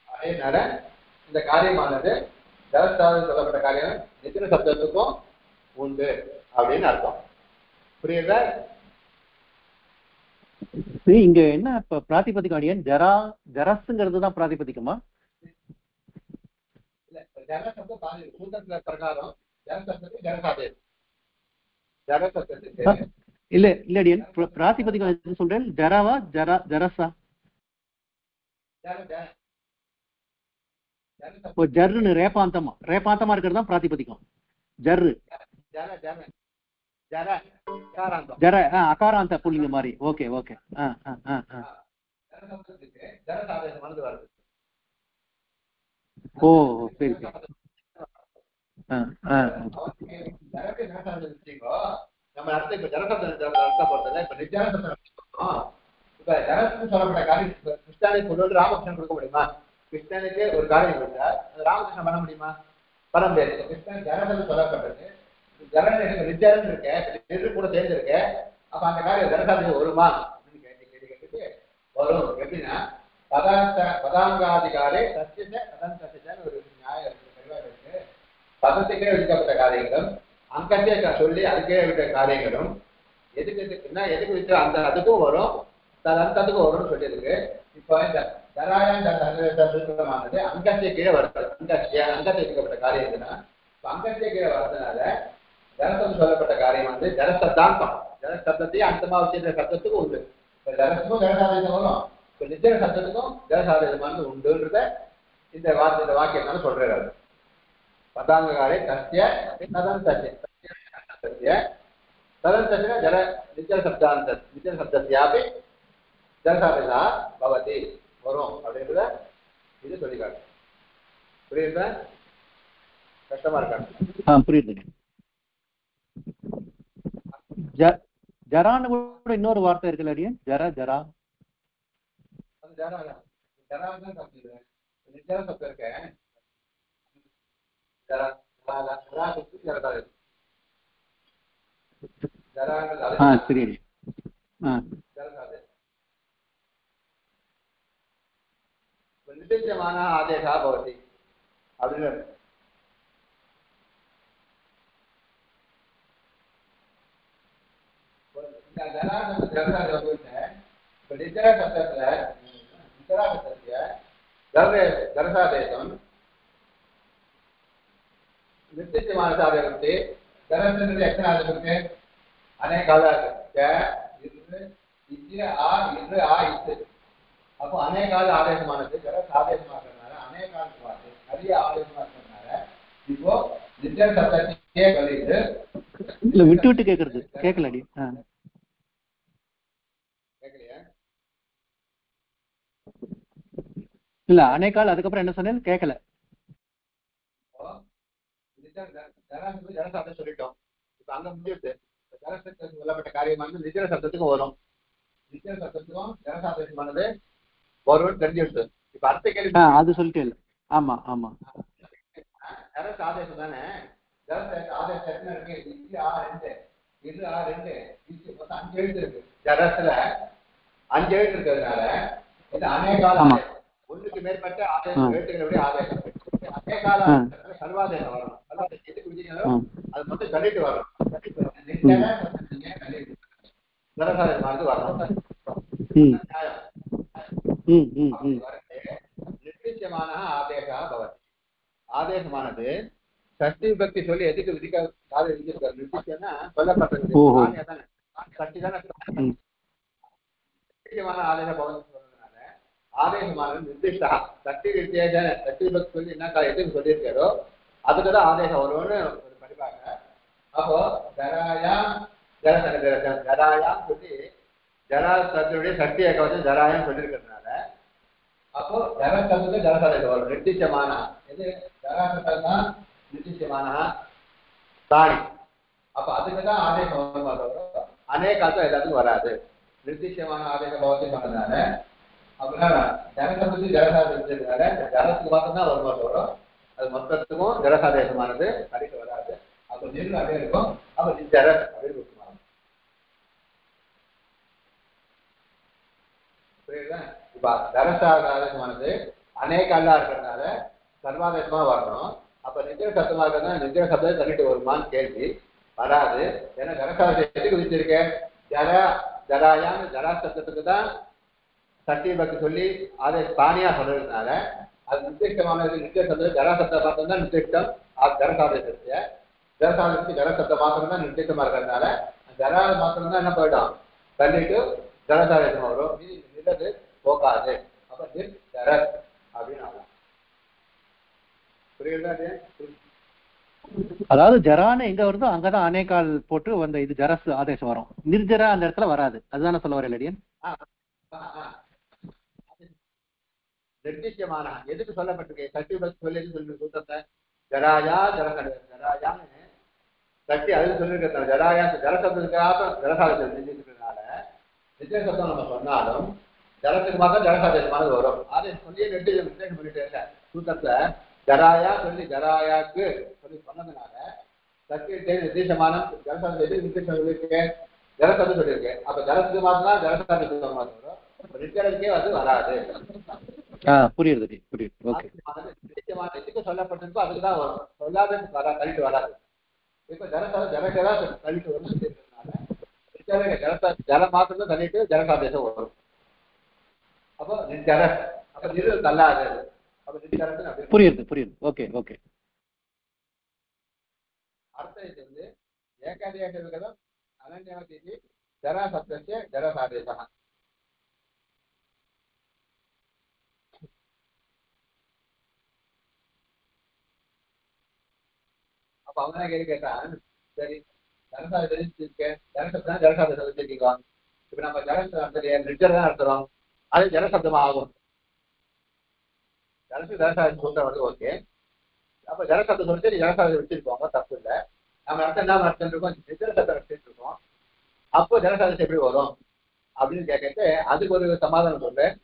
அதனால இந்த காரியமானது ஜலசாதம் சொல்லப்பட்ட காரியம் நித்திர சப்தத்துக்கும் உண்டு அப்படின்னு அர்த்தம். புரியுதா? இங்க என்ன இப்ப பிராதிபதிகம் அடியன் ஜரஸ்ங்கிறது தான் பிராதிபதிக்கமா? சூத்திரத்துல பிரகாரம் இல்ல அடியன் பிராதிபதிகம் எது சொல்றேன்? ஜராவா ஜரசா? ஜர்னு ரேபாந்தமா இருக்கிறது தான் பிராதிபதிகம். ஜர்ரு ஜர அகாராந்த புள்ளிங்க மாதிரி. Okay okay. ஓ சரி சரி. நம்ம அடுத்த இப்ப ஜனசப்தம் பொறுத்தல இப்ப நித்தியானசப்தம் இப்ப ஜனசப்தம் சொல்லப்பட்ட காரியம் கிருஷ்ணனுக்கு கொண்டு ராமகிருஷ்ணன் கொடுக்க முடியுமா? கிருஷ்ணனுக்கு ஒரு காரியம் கொடுத்தா ராமகிருஷ்ணன் பண்ண முடியுமா? பண்ண முடியாது. கிருஷ்ணன் ஜனசப்தம் சொல்லப்பட்டது ஜனன் நித்தியானன் இருக்க கூட சேர்ந்து இருக்க. அப்ப அந்த காரியம் ஜனசாதம் வருமா அப்படின்னு கேட்டுட்டு வரும். எப்படின்னா பதாங்காதிகாரே சத்திய சதன் ஒரு நியாயம் இருக்கு. பதத்துக்கே விதிக்கப்பட்ட காரியங்களும் அங்கத்தே சொல்லி அதுக்கே விட்ட காரியங்களும் எதுக்கு விட்டு அந்த அதுக்கும் வரும் அதுக்கும் வரும்னு சொல்லியிருக்கு. இப்போ இந்த ஜராயானது அங்கத்திய கீழே வருது. அங்கத்தை விதிக்கப்பட்ட காரியம் எதுனா அங்கத்திய கீழே வர்றதுனால ஜலசப்தம் சொல்லப்பட்ட காரியம் வந்து ஜலசப்தாந்தம். ஜலசப்தத்தையும் அந்தமா வச்சிருந்த சப்தத்துக்கும் உண்டு. இப்போ ஜலத்துக்கும் ஜலசாதம் வரும். இப்போ நித்திர சப்தத்துக்கும் ஜலசாதமானது உண்டுன்றத இந்த வாக்கியத்தினால சொல்றாரு. பதாங்காரே சத்திய ததந்தத்திய ஜல நித்திர சப்தாந்தத்தியாபி ஜலசாதா பவதி வரும் அப்படின்றத இது சொல்லிக்காட்டு. புரியுதா? கஷ்டமா இருக்காங்க? புரியுது. ஜரான்னு கூட இன்னொரு வார்த்தை இருக்குல்ல அடியன்? ஜரா ஜராதான் தப்பு நிஜர சப்தம் இருக்க சரி निर्दिश्यमान आदेशः भवति அப்படின்னு दर्शादेशं निर्दिश्यमानसादेशे दर्शनस्य यत्नादेशे अनेकालाः அப்போ அநேகால ஆதேசமானது ஆதேசமாக இருக்கிறதுனால அநேகால நிறைய ஆதேசமா இருக்கிறதுனால இப்போ நித்திய சப்தத்தையே சொல்லிட்டு இல்ல விட்டு விட்டு கேக்குறது கேட்கலடி கேட்கலையா இல்ல அநேகால் அதுக்கப்புறம் என்ன சொன்னேன் கேட்கல ஜனசப்தம் சொல்லிட்டோம் இப்ப அங்க முடியுது ஜனசப்தத்துக்கு சொல்லப்பட்ட காரியமானது நித்திய சப்தத்துக்கும் வரும் நித்திய சப்தத்துக்கும் ஜனசாதேசமானது வரும் தெரிஞ்சுடுது இப்ப அடுத்த கேள்வி அது சொல்லிட்டு இல்ல ஆமா ஆமா ஜரஸ் ஆதேசம் தானே ஜரஸ் ஆதேசம் என்ன இருக்கு இது ஆ ரெண்டு இது ஆ ரெண்டு இது மொத்தம் 5 எழுத்து இருக்கு ஜரஸ்ல 5 எழுத்து இருக்கிறதுனால இது அநேகால ஒன்றுக்கு மேற்பட்ட ஆதேசம் எழுத்துக்களுடைய ஆதேசம் அநேகால சர்வாதேசம் வரணும் சர்வாதேசம் எதுக்கு விதிங்களோ அது மொத்தம் சொல்லிட்டு வரணும் ஜரசாதேசமானது வரணும் निर्दिश्यमान आदेश भवति आदेशमानது षष्ठी विभक्ति சொல்லி எதுக்கு விதிக்காத निर्दिश्यना சொல்லப்பட்டது षष्ठी தான निर्दिश्यमान आदेश भवति சொல்றதுனால ஆதேசமானது निर्दिष्टः षष्ठी வித்தியாசன षष्ठी विभक्ति சொல்லி என்ன எதுக்கு சொல்லிருக்காரோ அதுக்கு தான் ஆதேசம் வரும்னு ஒரு படிப்பாங்க அப்போ ஜராயாம் சொல்லி ஜரா சப்தத்துடைய சக்தி ஏகவசம் ஜராயம் சொல்லியிருக்கிறதுனால அப்போ ஜரசப்தத்துக்கு ஜரசாதேசம் வரும் நிர்திஷ்யமான இது ஜராசப்தம் தான் நிர்திஷ்யமான தாடி அப்ப அதுக்கு தான் ஆதேசம் வருமா தவிர அநேகாத்தம் எல்லாத்துக்கும் வராது நிர்திஷ்யமான ஆதேசம் பவத்தை சொன்னதுனால அப்புறம் ஜரசப்தத்துக்கு ஜரசாதேசத்தினால ஜரத்துக்கு மட்டும்தான் வருமா தவிர அது மொத்தத்துக்கும் ஜரசாதேசமானது அடிக்க வராது அப்போ நிர்ணயம் அப்படியே இருக்கும் அப்போ ஜரஸ் அப்படின்னு இருக்கும் இப்ப தரசாதேசமானது அநேகல்லா இருக்கிறதுனால சர்வாதேசமா வரணும் அப்ப நித்திய சப்தமா இருக்கிறதுனா நித்திய சப்தத்தை தள்ளிட்டு வருமான்னு கேள்வி வராது ஏன்னா ஜரசாதேசம் எதுக்கு விதிச்சிருக்கேன் ஜராயான்னு ஜரா சப்தத்துக்கு தான் சட்டி பக்தி சொல்லி அதை தானியா சொல்றதுனால அது நிர்திஷ்டமானது நித்திய சப்தம் ஜரா சப்த மாத்திரம் தான் நிர்திஷ்டம் ஜரசாதேசத்தை ஜரசாதேசத்துக்கு ஜர சப்த மாத்திரம் தான் நிர்திஷ்டமா இருக்கிறதுனால ஜரா மாத்திரம் தான் என்ன போயிடும் தள்ளிட்டு ஜரசாதேசம் வரும் இது போகாது அப்ப நிர்ஜரஸ் அப்படின்னு புரியுதா அதாவது ஜரான்னு எங்க வருதோ அங்கதான் அநேகால் போட்டு வந்த இது ஜரஸ் ஆதேசம் வரும் நிர்ஜரா அந்த இடத்துல வராது அதுதானே சொல்ல வரேன் லடியன் நிர்திஷ்யமான எதுக்கு சொல்லப்பட்டிருக்கு சட்டி பக்தி சொல்லி சொல்லி சூத்திரத்தை ஜராயா ஜராயான்னு சட்டி அது சொல்லிருக்க ஜராயா ஜரசப்தத்துக்காக ஜரசாதேசம் செஞ்சுருக்கிறதுனால நித்திய சப்தம் நம்ம சொன்னாலும் ஜலத்துக்கு மாத்திரம் ஜலசாதேசமானது வரும் அதை சொல்லி நிர்தேசம் பண்ணிட்டே இருக்க சூத்திரத்தை ஜராயா சொல்லி ஜராயாக்கு சொல்லி சொன்னதுனால சத்தியத்தை நிர்தேசமான ஜலசாதம் நிர்தேசம் சொல்லியிருக்கேன் ஜலசப்தம் சொல்லியிருக்கேன் அப்ப ஜலத்துக்கு மாத்திரம் ஜலசாதேசம் வரும் நித்தியத்துக்கே அது வராது புரியுது புரியுது எதுக்கு சொல்லப்பட்டிருக்கோ அதுக்குதான் வரும் சொல்லாத கழிட்டு வராது இப்ப ஜலசாதம் ஜலக்கதா கழிட்டு வரும் சொல்லியிருக்கிறதுனால ஜலம் மாத்திரம் தான் தள்ளிட்டு ஜலசாதேசம் வரும் அப்போ நிர்ஜரஸ் அப்ப நிரு தள்ளாது அப்ப நிர்ஜரஸ் புரியுது ஓகே அர்த்தம் இது வந்து ஏகாதேச விகதம் அனன்யவதி ஜரா சப்தஸ்ய ஜரசாதேசः அப்ப அவனா கேட்டான் சரி ஜரசப்தம் ஜரசாதேசம் வச்சிருக்கீங்க இப்ப நம்ம ஜரசப்தம் நிர்ஜர் தான் நடத்துறோம் அது ஜலசப்தமா ஆகும் ஜலசாதம் சொல்ற வந்து ஓகே அப்ப ஜலசப்தம் சொல்லிட்டு ஜலசாதம் வச்சிருக்கோங்க தப்பு இல்லை நம்ம அர்த்தம் என்ன அர்த்தம் இருக்கோம் நித்திய சப்தம் வச்சுட்டு இருக்கோம் அப்போ ஜலசாதம் எப்படி வரும் அப்படின்னு கேட்கறது அதுக்கு ஒரு சமாதானம் சொல்றேன்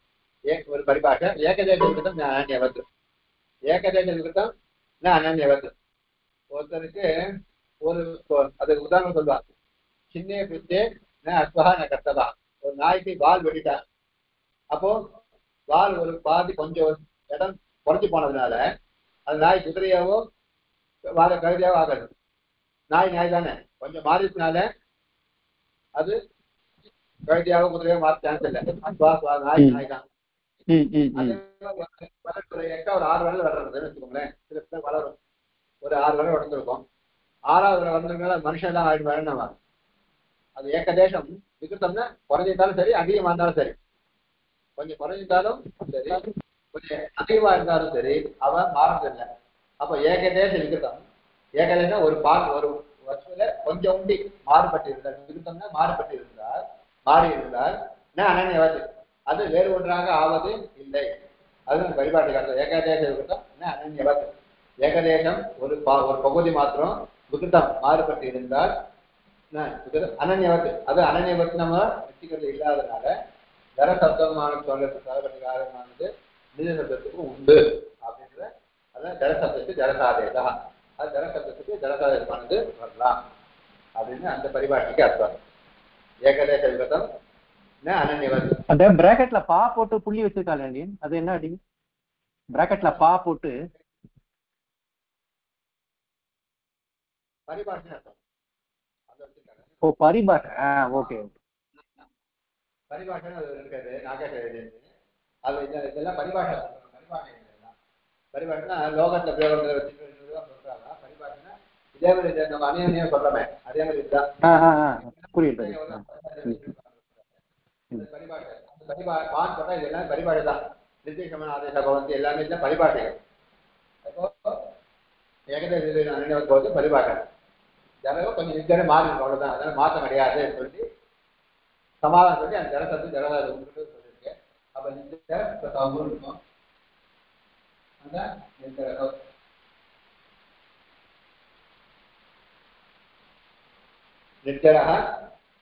ஒரு பரிபாஷை ஏகதேச விகிருத்தம் அனன்யவத். ஏகதேச விகிருத்தம் அனன்யவத். ஒருத்தருக்கு ஒரு அது உதாரணம் சொல்லுவாங்க. சின்ன பித்தே அஸ்வஹா ந கர்த்தவா. ஒரு நாய்க்கு வால் வெட்டிட்டான். அப்போ வால் ஒரு பாதி கொஞ்சம் இடம் குறைஞ்சு போனதுனால அது நாய் குதிரையாவோ வாழ கழுதியாவோ ஆகாது. நாய் தானே, கொஞ்சம் மாறினால அது கழுதியாவோ குதிரையாவோ மாற சான்ஸ் இல்லை. நாய் தான். அதே எக்ஸ்ட்ரா ஒரு 6 வரல வளர்றதுன்னு வச்சுக்கோங்களேன். சில பேர் வளரும், ஒரு 6 வரல வளர்ந்துருக்கும். 6வது வளர்ந்துருக்கா மனுஷன் தான் ஆயிடு வேணும்னா அது ஏகதேசம் விகிருத்தம்னா குறைஞ்சிருந்தாலும் சரி, அதிகமா இருந்தாலும் சரி. கொஞ்சம் குறைஞ்சிருந்தாலும் சரி, கொஞ்சம் அதிகமா இருந்தாலும் சரி, அவன் மாறதில்லை. அப்ப ஏகதேச விகிருத்தம். ஏகதேசம் ஒரு ஒரு வருஷத்துல கொஞ்சம் உண்டி மாறுபட்டு இருந்தால், விகிருத்தம்னா மாறுபட்டு இருந்தால், மாறி இருந்தால் அனன்யவது, அது வேறு ஒன்றாக ஆவது இல்லை. அது வழிபாட்டு காலத்தில் ஏகதேச விகிருத்தம் அனன்யவது. ஏகதேசம் ஒரு பகுதி மாத்திரம் விகிருத்தம் மாறுபட்டு இருந்தால் அனன்யவத்து. அது அனன்யவத்து நம்ம வச்சுக்கிறது இல்லாதனால ஜர சப்தமான சொல்றதுக்கு காரணமானது நிஜ சப்தத்துக்கு உண்டு அப்படின்ற. அதான் ஜர சப்தத்துக்கு ஜரசாதேசா. அது ஜர சப்தத்துக்கு ஜரசாதேசமானது வரலாம் அப்படின்னு அந்த பரிபாஷைக்கு அர்த்தம். ஏகதேச விகிருத்தம் அனன்யவத்து. அந்த பிராக்கெட்ல பா போட்டு புள்ளி வச்சிருக்காங்க, அது என்ன அடி? பிராக்கெட்ல பா போட்டு பரிபாஷை அர்த்தம். ஓ பரிபாஷை. ஓகே. பரிபாஷை இருக்காது. நாகேஷ் அது இதெல்லாம் பரிபாஷை. பரிபாஷைனா லோகத்துல பிரயோகங்களை வச்சுட்டு சொல்றாங்க. பரிபாஷைனா இதே மாதிரி நம்ம அநியம் சொல்றோமே, அதே மாதிரி இதுதான். புரியுது. பரிபாஷை பான் போட்டா இது எல்லாமே பரிபாஷை தான். நிர்தேசமான ஆதேச பவந்தி எல்லாமே தான் பரிபாஷைகள். அப்போ ஏகதேச அனன்யவத் போது பரிபாஷை. ஜனகம் கொஞ்சம் நிச்சயம் மாறி இருக்கும், அவ்வளவுதான். அதனால மாற்றம் கிடையாதுன்னு சொல்லி சமாதானம் சொல்லி அந்த ஜலசத்து ஜலதாரி சொல்லியிருக்கேன். அப்ப நிச்சயம் இருக்கும். அந்த நிச்சயரக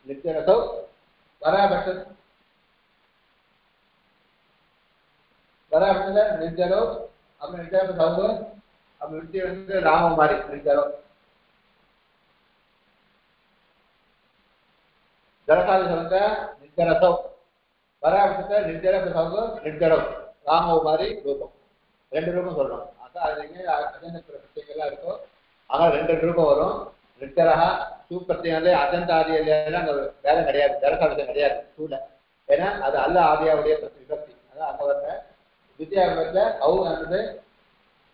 நிச்சயரசோ வராபட்ச வராபட்ச நிச்சயரோ. அப்புறம் நிச்சயம் சௌபு. அப்ப நிச்சயம் வந்து ராம மாதிரி நிச்சயரோ. ஜலசாதி சொல்லுங்க நிச்சரசோ. வராபட்சத்தை நிச்சர சௌபு நிச்சரோ. ராம மாதிரி ரூபம், 2 ரூபம் சொல்லணும். அதான் அது அஜந்த பிரத்யங்கள்லாம் இருக்கும். ஆனால் 2 ரூபம் வரும். நிச்சரகா சூப்பிரத்தியாலே அஜந்த ஆதியில அங்க வேலை கிடையாது, ஜலசாதம் கிடையாது சூழ. ஏன்னா அது அல்ல ஆதியாவுடைய விபக்தி. அதான் அங்க வந்த வித்யாபத்துல அவங்க வந்து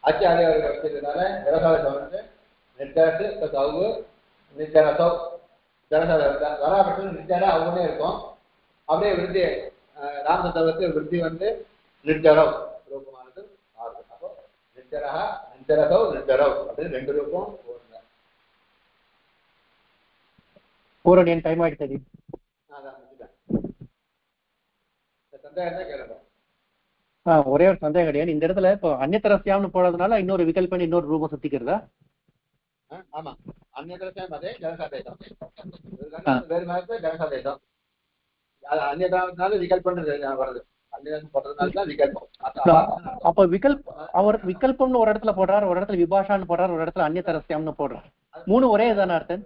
அச்சு ஆதியாவுடைய வச்சதுனால ஜலசாதம் வந்து நிச்சரசு சௌவு நிச்சரசோ. ஜலசாதம் வராபட்சம் நிச்சரா அவங்களே இருக்கும். அப்படியே விருத்தி ராமசப்தத்துக்கு விருத்தி வந்து நிச்சரம் ரூபமானது ஆகுது. அப்போ நிச்சரா நிச்சரசோ நிச்சரோ அப்படின்னு 2 ரூபம் போடுங்க. பூரணி டைம் ஆயிடுச்சு. சந்தேகம் தான் கேளுங்க. ஒரே ஒரு சந்தேகம் கிடையாது. இந்த இடத்துல இப்போ அந்நியதரஸ்யாம்னு போறதுனால இன்னொரு விகல்பம் இன்னொரு ரூபம் சுத்திக்கிறதா? ஆமா, அந்நியதரஸ்யாம் அதே ஜலசாதேசம். வேறு மாதிரி ஜலசாதேசம். அந்நியதானால விகல்பம் வருது. அந்நியதானம் போடுறதுனால தான் விகல்பம். அப்ப அவர் விகல்பம்னு ஒரு இடத்துல போடுறாரு, ஒரு இடத்துல விபாஷான்னு போடுறாரு, ஒரு இடத்துல அந்நியதரஸ்யாம்னு போடுறாரு. 3 ஒரே இதான அர்த்தம்?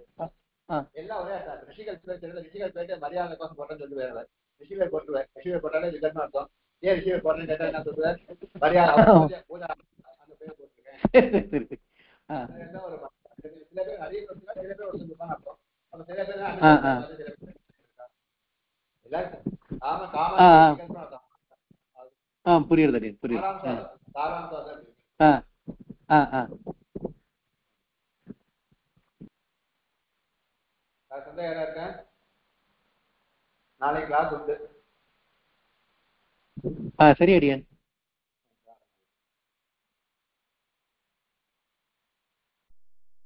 எல்லாம் ஒரே அர்த்தம். ரிஷிகள் ரிஷிகள் போயிட்டு மரியாதை கோசம் போட்டேன்னு சொல்லி வேற ரிஷிகள் போட்டுருவேன். ரிஷிகள் போட்டாலே விகல்பம் அர்த்தம். ஏன் ரிஷிகள் போட்டேன்னு கேட்டா என்ன சொல்லுவேன்? மரியாதை பூஜா அந்த பேர் போட்டிருக்கேன். ஒரு சில பேர் நிறைய சில பேர் ஒரு சொல்லுவாங்க அர்த்தம். அப்ப சில பேர் புரியுது புரியுது. சந்தேகம் இருக்கேன். நாளைக்கு கிளாஸ் உண்டு. சரி அடியன்.